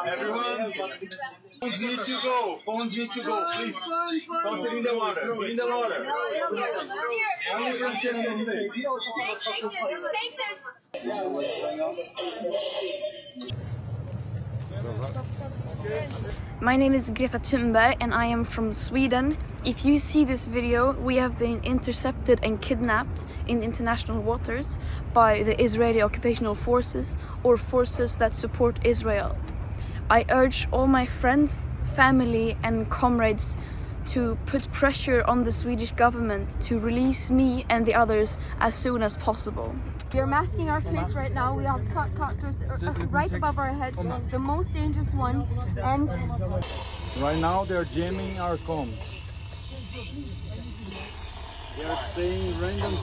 Everyone, phones need to go. Phones need to go, please. Toss it in the water. In the water. Only from China. Take My name is Greta Thunberg and I am from Sweden. If you see this video, we have been intercepted and kidnapped in international waters by the Israeli occupational forces or forces that support Israel. I urge all my friends, family and comrades to put pressure on the Swedish government to release me and the others as soon as possible. We are masking our face right now. We have helicopters right above our heads, the most dangerous ones, and Right now they're jamming our comms. They are saying random.